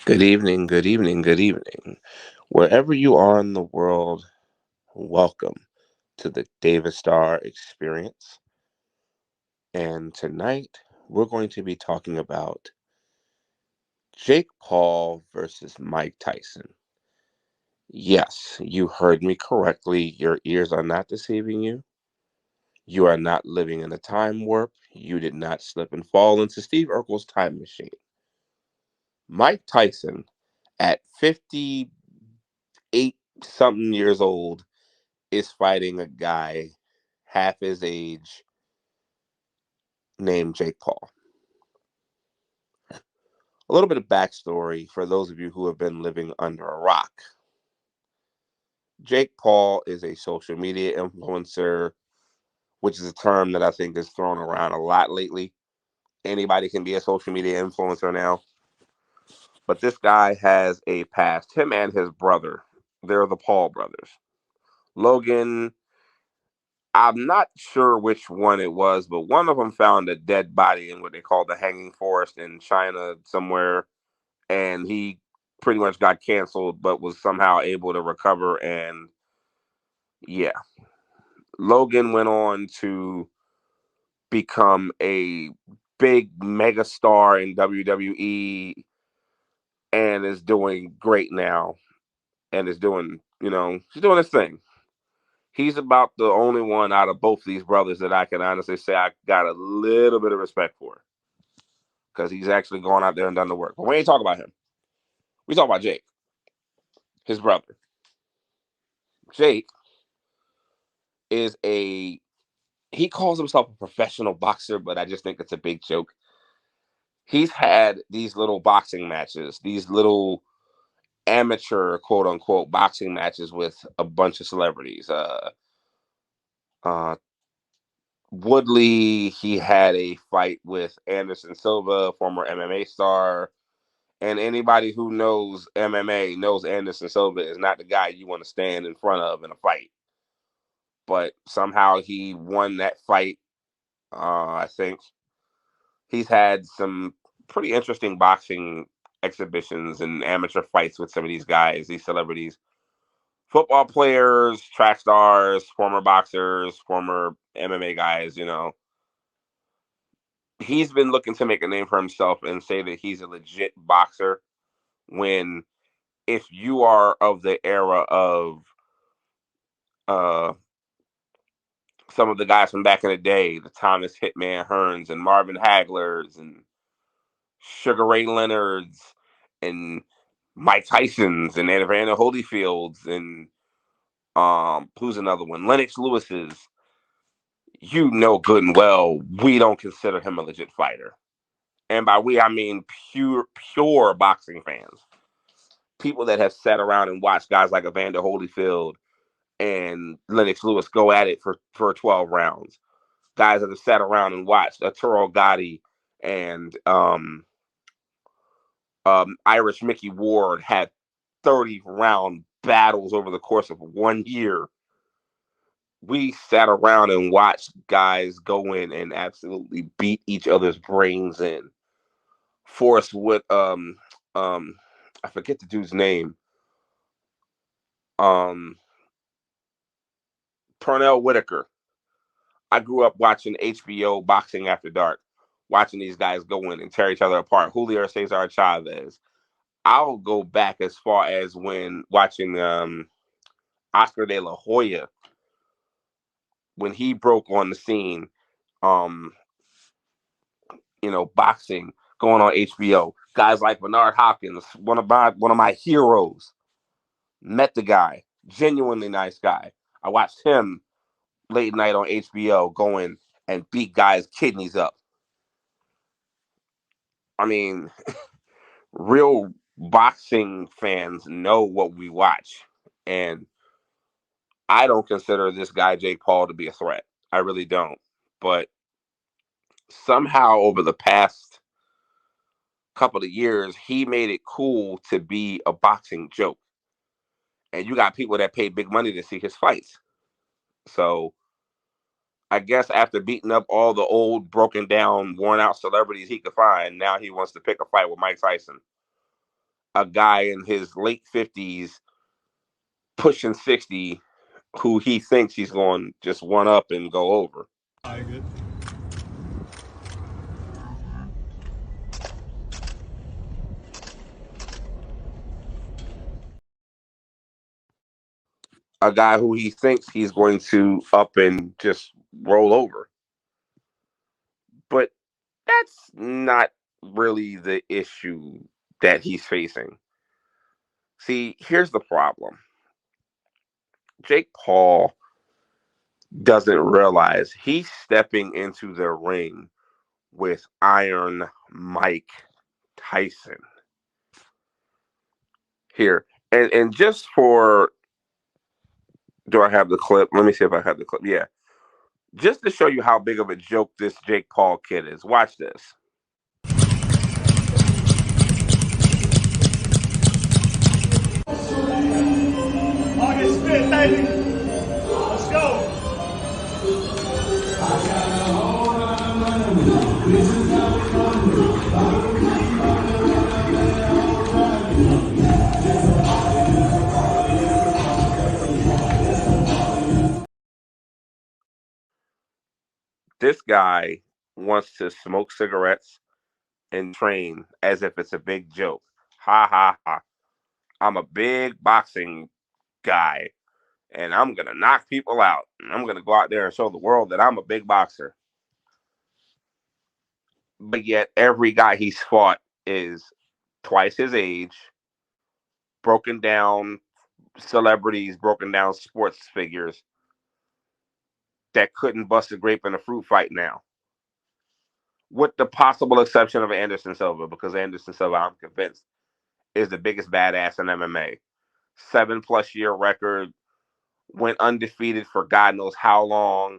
Good evening, good evening, good evening. Wherever you are in the world, welcome to the David Starr Experience. And tonight we're going to be talking about Jake Paul versus Mike Tyson. Yes, you heard me correctly. Your ears are not deceiving you. You are not living in a time warp. You did not slip and fall into Steve Urkel's time machine. Mike Tyson, at 58 something years old, is fighting a guy half his age named Jake Paul. A little bit of backstory for those of you who have been living under a rock. Jake Paul is a social media influencer, which is a term that I think is thrown around a lot lately. Anybody can be a social media influencer now. But this guy has a past. Him and his brother, they're the Paul brothers. Logan, I'm not sure which one it was, but one of them found a dead body in what they call the hanging forest in China somewhere, and he pretty much got canceled, but was somehow able to recover. And yeah, Logan went on to become a big mega star in WWE and is doing great now, and is doing, he's doing his thing. He's about the only one out of both these brothers that I can honestly say I got a little bit of respect for, because he's actually gone out there and done the work. But we ain't talking about him. We talk about Jake, his brother. Jake is he calls himself a professional boxer, but I just think it's a big joke. He's had these little boxing matches, these little amateur quote unquote boxing matches with a bunch of celebrities. Uh, Woodley, he had a fight with Anderson Silva, former MMA star. And anybody who knows MMA knows Anderson Silva is not the guy you want to stand in front of in a fight. But somehow he won that fight. I think he's had some pretty interesting boxing exhibitions and amateur fights with some of these guys, these celebrities, football players, track stars, former boxers, former MMA guys. He's been looking to make a name for himself and say that he's a legit boxer. When if you are of the era of uh, some of the guys from back in the day, the Thomas Hitman Hearns and Marvin Haglers and Sugar Ray Leonards and Mike Tyson's and Evander Holyfield's and who's another one? Lennox Lewis's. You know good and well we don't consider him a legit fighter. And by we I mean pure boxing fans. People that have sat around and watched guys like Evander Holyfield and Lennox Lewis go at it for 12 rounds. Guys that have sat around and watched Arturo Gotti and Irish Mickey Ward had 30-round battles over the course of 1 year. We sat around and watched guys go in and absolutely beat each other's brains in. Forrest Wood, um, I forget the dude's name. Um, Pernell Whitaker. I grew up watching HBO Boxing After Dark, watching these guys go in and tear each other apart. Julio Cesar Chavez. I'll go back as far as when watching Oscar De La Hoya when he broke on the scene. Um, boxing going on HBO. Guys like Bernard Hopkins, one of my heroes. Met the guy, genuinely nice guy. I watched him late night on HBO going and beat guys' kidneys up. I mean, real boxing fans know what we watch. And I don't consider this guy, Jake Paul, to be a threat. I really don't. But somehow over the past couple of years, he made it cool to be a boxing joke. And you got people that pay big money to see his fights. So I guess after beating up all the old, broken down, worn out celebrities he could find, now he wants to pick a fight with Mike Tyson. a guy in his late 50s, pushing 60, who he thinks he's going to just one up and go over. All right, good. A guy who he thinks he's going to up and just roll over. But that's not really the issue that he's facing. See, here's the problem. Jake Paul doesn't realize he's stepping into the ring with Iron Mike Tyson. Here. And just for, do I have the clip? Let me see if I have the clip. Yeah. Just to show you how big of a joke this Jake Paul kid is. Watch this. August 5th, baby. Let's go. This guy wants to smoke cigarettes and train as if it's a big joke. Ha ha ha. I'm a big boxing guy and I'm going to knock people out. And I'm going to go out there and show the world that I'm a big boxer. But yet every guy he's fought is twice his age, broken down celebrities, broken down sports figures that couldn't bust a grape in a fruit fight now. With the possible exception of Anderson Silva, because Anderson Silva, I'm convinced, is the biggest badass in MMA. 7+ year record, went undefeated for God knows how long,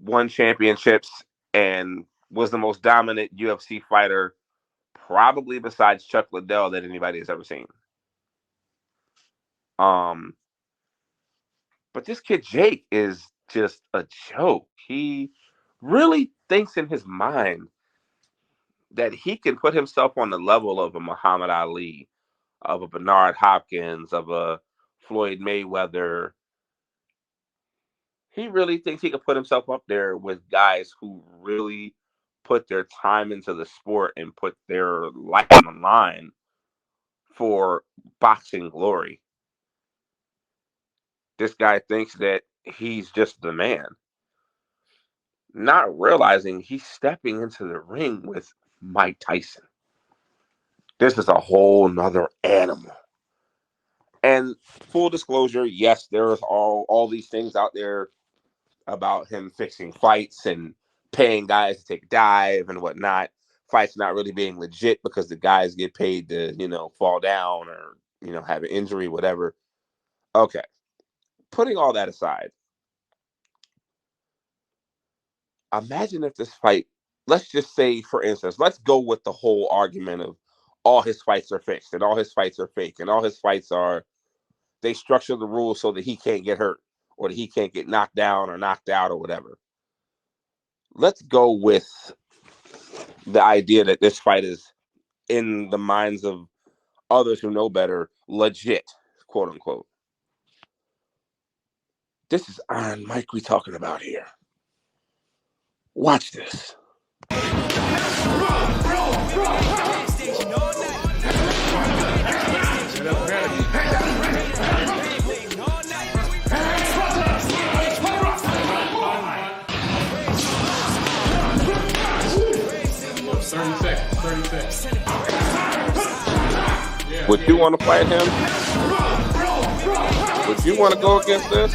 won championships, and was the most dominant UFC fighter, probably besides Chuck Liddell, that anybody has ever seen. But this kid Jake is just a joke. He really thinks in his mind that he can put himself on the level of a Muhammad Ali, of a Bernard Hopkins, of a Floyd Mayweather. He really thinks he can put himself up there with guys who really put their time into the sport and put their life on the line for boxing glory. This guy thinks that he's just the man, not realizing he's stepping into the ring with Mike Tyson. This is a whole nother animal. And full disclosure, yes, there is all these things out there about him fixing fights and paying guys to take a dive and whatnot. Fights not really being legit because the guys get paid to, fall down or, have an injury, whatever. Okay. Putting all that aside, imagine if this fight, let's just say, for instance, let's go with the whole argument of all his fights are fixed and all his fights are fake and all his fights are, they structure the rules so that he can't get hurt or that he can't get knocked down or knocked out or whatever. Let's go with the idea that this fight is, in the minds of others who know better, legit, quote unquote. This is Iron Mike we talking about here. Watch this. 30 seconds. Would you want to fight him? Would you want to go against this?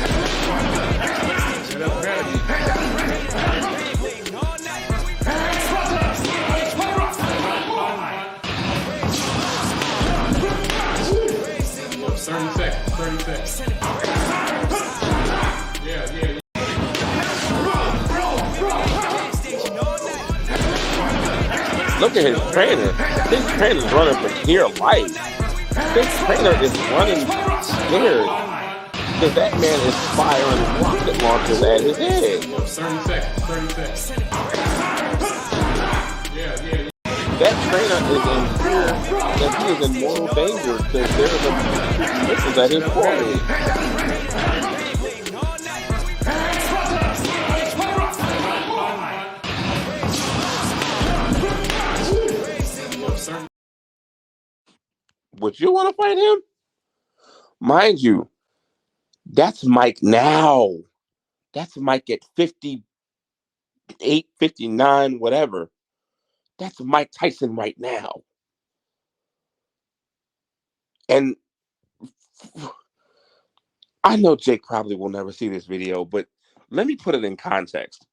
Look at his trainer. His trainer's running for dear life. His trainer is running scared because that man is firing rocket launchers at his head. 30 seconds. that trainer is in fear that he is in mortal danger because there is a two missiles at his forehead. Would you want to fight him? Mind you, that's Mike now. That's Mike at 58, 59, whatever. That's Mike Tyson right now. And I know Jake probably will never see this video, but let me put it in context.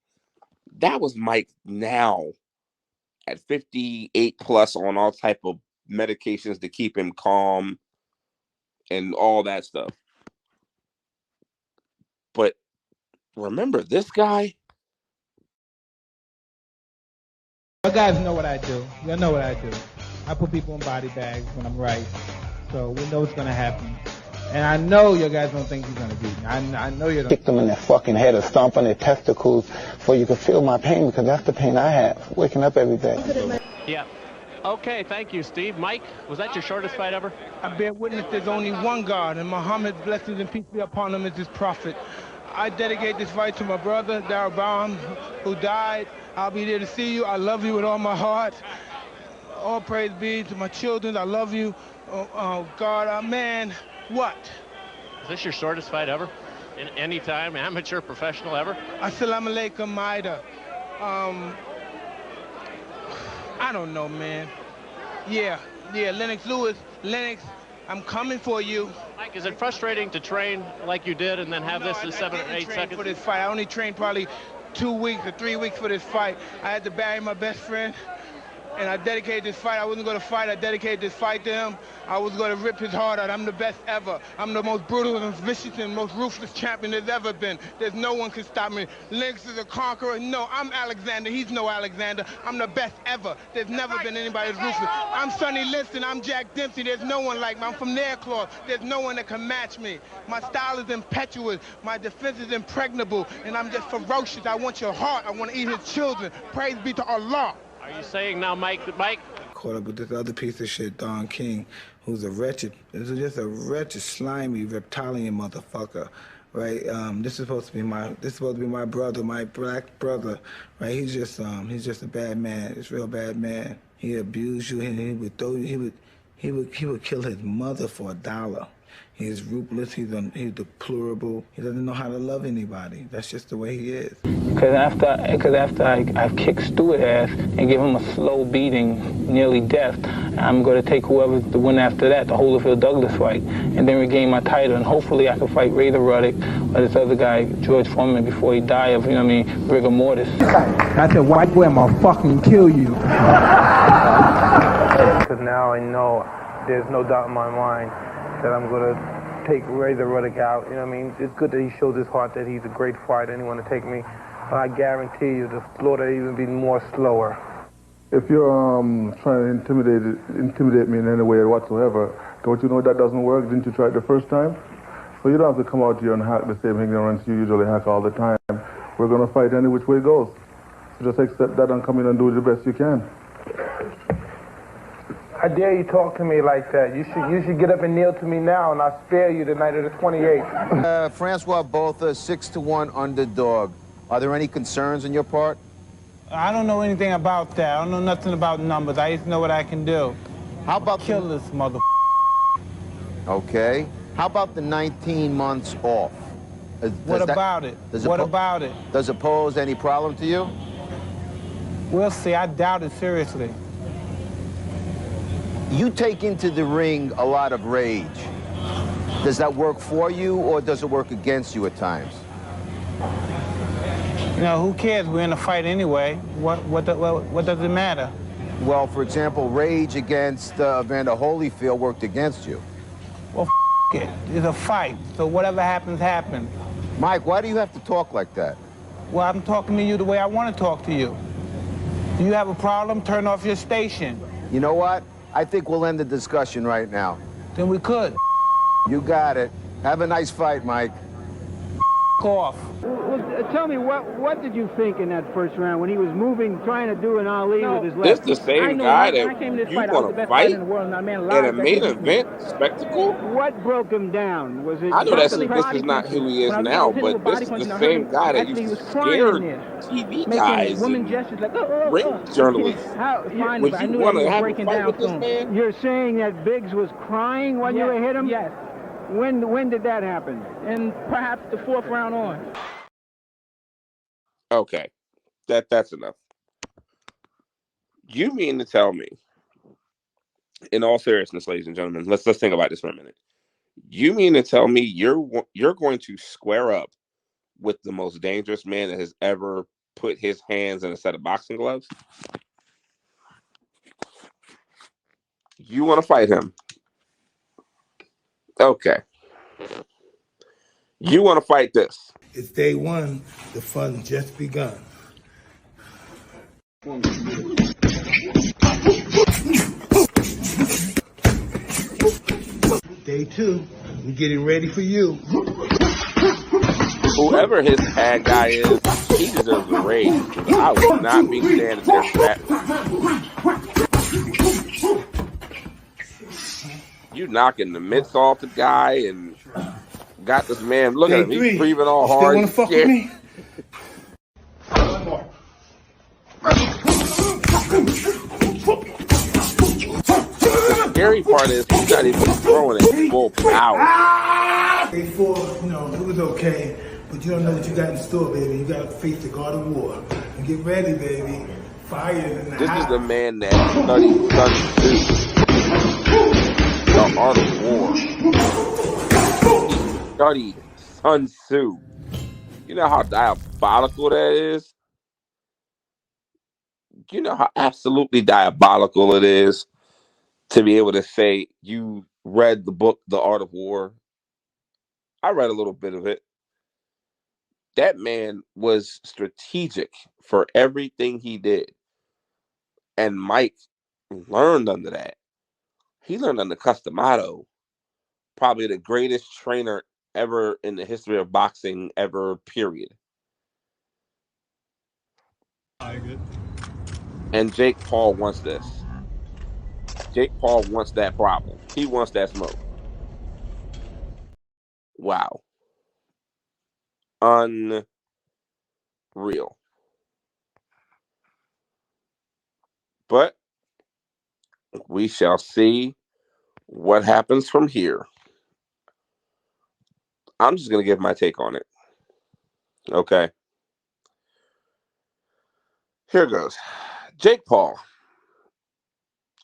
That was Mike now at 58 plus on all type of medications to keep him calm and all that stuff. But remember, this guy. You guys know what I do. You know what I do. I put people in body bags when I'm right. So we know what's going to happen. And I know you guys don't think he's going to beat me. I know you don't. Kick them in their fucking head or stomp on their testicles so you can feel my pain, because that's the pain I have, waking up every day. Yeah. Okay, thank you, Steve. Mike, was that your shortest fight ever? I bear witness there's only one God, and Muhammad's blessings and peace be upon him as his prophet. I dedicate this fight to my brother, Darrell Baum, who died. I'll be there to see you. I love you with all my heart. All praise be to my children. I love you. Oh God, man, what? Is this your shortest fight ever? In any time, amateur, professional, ever? Assalamu alaikum, Maida. I don't know, man. Yeah, Lennox Lewis. Lennox, I'm coming for you. Mike, is it frustrating to train like you did and then have this in 7 or 8 seconds? For this fight, I only trained probably 2 weeks or 3 weeks for this fight. I had to bury my best friend, and I dedicated this fight. I wasn't going to fight. I dedicated this fight to him. I was going to rip his heart out. I'm the best ever. I'm the most brutal and vicious and most ruthless champion there's ever been. There's no one can stop me. Lennox is a conqueror. No, I'm Alexander. He's no Alexander. I'm the best ever. There's never been anybody as ruthless. I'm Sonny Liston. I'm Jack Dempsey. There's no one like me. I'm from Nairclaw. There's no one that can match me. My style is impetuous. My defense is impregnable. And I'm just ferocious. I want your heart. I want to eat his children. Praise be to Allah. Are you saying now, Mike, Caught up with this other piece of shit, Don King, who's a wretched, slimy, reptilian motherfucker, right? This is supposed to be my brother, my black brother, right? He's just a bad man. He's a real bad man. He abused you, and he would kill his mother for $1. He's ruthless, he's deplorable. He doesn't know how to love anybody. That's just the way he is. Because after I kick Stewart ass and give him a slow beating, nearly death, I'm going to take whoever's the win after that, the Holyfield Douglas fight, and then regain my title. And hopefully I can fight Raider Ruddock or this other guy, George Foreman, before he die of, rigor mortis. I said, white boy, I'm going to fucking kill you. Because now I know there's no doubt in my mind that I'm going to take Raider Ruddock out. You know what I mean? It's good that he shows his heart that he's a great fighter and he want to take me. But I guarantee you the slaughter even be more slower. If you're trying to intimidate me in any way whatsoever, don't you know that doesn't work? Didn't you try it the first time? So you don't have to come out here and hack the same ignorance you usually hack all the time. We're going to fight any which way it goes. So just accept that and come in and do the best you can. How dare you talk to me like that? You should get up and kneel to me now, and I'll spare you the night of the 28th. Francois Botha, 6-1 underdog. Are there any concerns on your part? I don't know anything about that. I don't know nothing about numbers. I just know what I can do. How about kill this mother? Okay. How about the 19 months off? What about it? What about it? Does it pose any problem to you? We'll see. I doubt it seriously. You take into the ring a lot of rage. Does that work for you, or does it work against you at times? Who cares? We're in a fight anyway. What does it matter? Well, for example, rage against Evander Holyfield worked against you. Well, it. It's a fight, so whatever happens, happens. Mike, why do you have to talk like that? Well, I'm talking to you the way I want to talk to you. Do you have a problem? Turn off your station. You know what? I think we'll end the discussion right now. Then we could. You got it. Have a nice fight, Mike. fuck off. Well, tell me, what did you think in that first round when he was moving, trying to do an Ali with his This left? the same guy that you want to fight in a main event spectacle? What broke him down? Was it? I know this is not who he is now, but this is the same guy that used to scare TV guys and ring journalists. Would you want to have a fight with this man? You're saying that Biggs was crying when you hit him? Yes. When did that happen? And perhaps the fourth round on. Okay, that's enough. You mean to tell me, in all seriousness, ladies and gentlemen, let's think about this for a minute. You mean to tell me you're going to square up with the most dangerous man that has ever put his hands in a set of boxing gloves? You want to fight him? Okay. You want to fight this? It's day one. The fun just begun. Day two. We're getting ready for you. Whoever his bad guy is, he deserves a raise. I would not be standing there for that. You knocking the mitts off the guy and got this man. Look at him. He's breathing all hard. You still want to fuck with me? The scary part is he's not even throwing it full power. Day four, it was okay, but you don't know what you got in store, baby. You got to face the God of War. And get ready, baby. Fire in the house. This is the man that studied the art of war. He studied Sun Tzu. You know how diabolical that is? You know how absolutely diabolical it is to be able to say you read the book, The Art of War? I read a little bit of it. That man was strategic for everything he did. And Mike learned under that. He learned under Cus D'Amato, probably the greatest trainer ever in the history of boxing ever, period. Good. And Jake Paul wants this. Jake Paul wants that problem. He wants that smoke. Wow. Unreal. But we shall see what happens from here. I'm just going to give my take on it. Okay. Here goes. Jake Paul.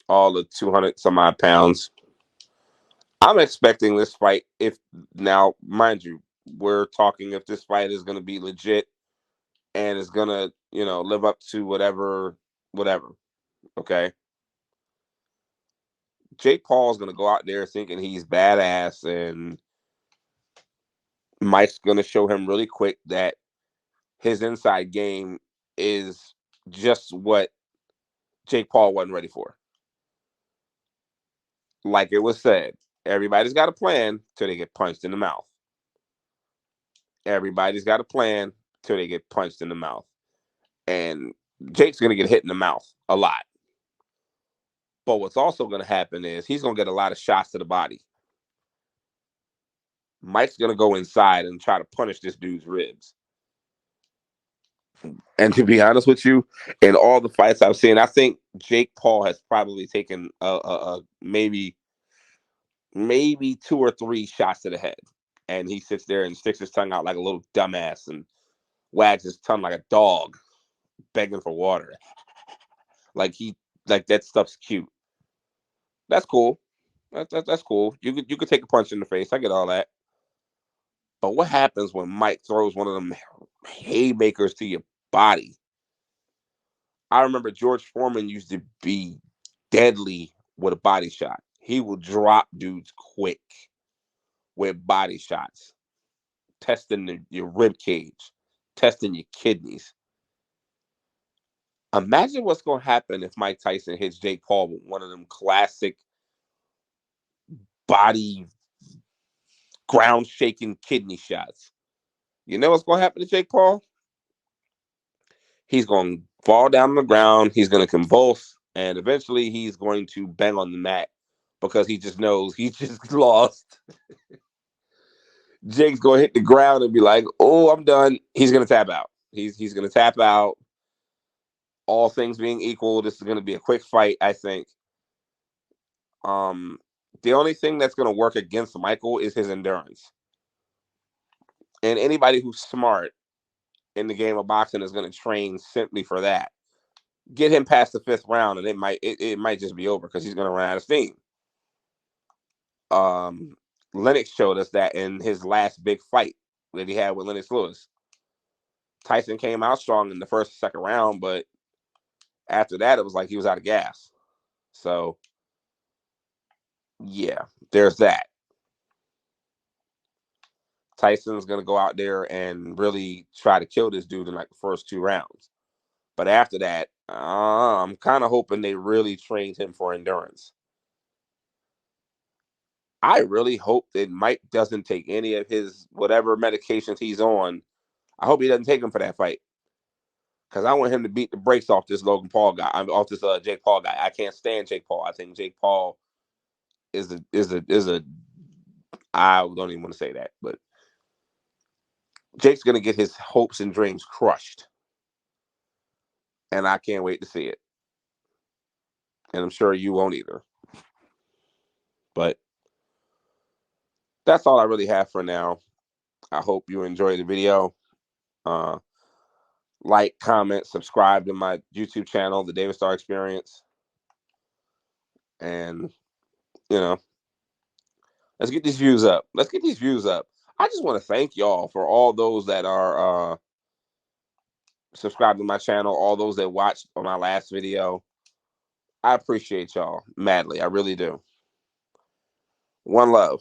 All the 200 some odd pounds. I'm expecting this fight, now, mind you, we're talking if this fight is going to be legit and is going to, live up to whatever. Okay. Jake Paul is going to go out there thinking he's badass, and Mike's going to show him really quick that his inside game is just what Jake Paul wasn't ready for. Like it was said, everybody's got a plan till they get punched in the mouth. Everybody's got a plan till they get punched in the mouth. And Jake's going to get hit in the mouth a lot. But what's also going to happen is he's going to get a lot of shots to the body. Mike's going to go inside and try to punish this dude's ribs. And to be honest with you, in all the fights I've seen, I think Jake Paul has probably taken maybe 2 or 3 shots to the head. And he sits there and sticks his tongue out like a little dumbass and wags his tongue like a dog begging for water. Like that stuff's cute. That's cool. That's cool. You could take a punch in the face. I get all that. But what happens when Mike throws one of them haymakers to your body? I remember George Foreman used to be deadly with a body shot. He will drop dudes quick with body shots, testing your rib cage, testing your kidneys. Imagine what's going to happen if Mike Tyson hits Jake Paul with one of them classic body ground-shaking kidney shots. You know what's going to happen to Jake Paul? He's going to fall down on the ground. He's going to convulse, and eventually he's going to bang on the mat because he just knows he just lost. Jake's going to hit the ground and be like, "Oh, I'm done." He's going to tap out. He's going to tap out. All things being equal, this is going to be a quick fight, I think. The only thing that's going to work against Michael is his endurance. And anybody who's smart in the game of boxing is going to train simply for that. Get him past the 5th round, and it might just be over because he's going to run out of steam. Lennox showed us that in his last big fight that he had with Lennox Lewis. Tyson came out strong in the 1st, 2nd round, but after that, it was like he was out of gas. So, yeah, there's that. Tyson's going to go out there and really try to kill this dude in like the first 2 rounds. But after that, I'm kind of hoping they really trained him for endurance. I really hope that Mike doesn't take any of his whatever medications he's on. I hope he doesn't take them for that fight. Because I want him to beat the brakes off this Logan Paul guy. Off this Jake Paul guy. I can't stand Jake Paul. I think Jake Paul is a I don't even want to say that, but Jake's gonna get his hopes and dreams crushed. And I can't wait to see it. And I'm sure you won't either. But that's all I really have for now. I hope you enjoy the video. Like, comment, subscribe to my YouTube channel, The David Starr Experience. And, let's get these views up. I just want to thank y'all for all those that are subscribed to my channel, all those that watched on my last video. I appreciate y'all madly. I really do. One love.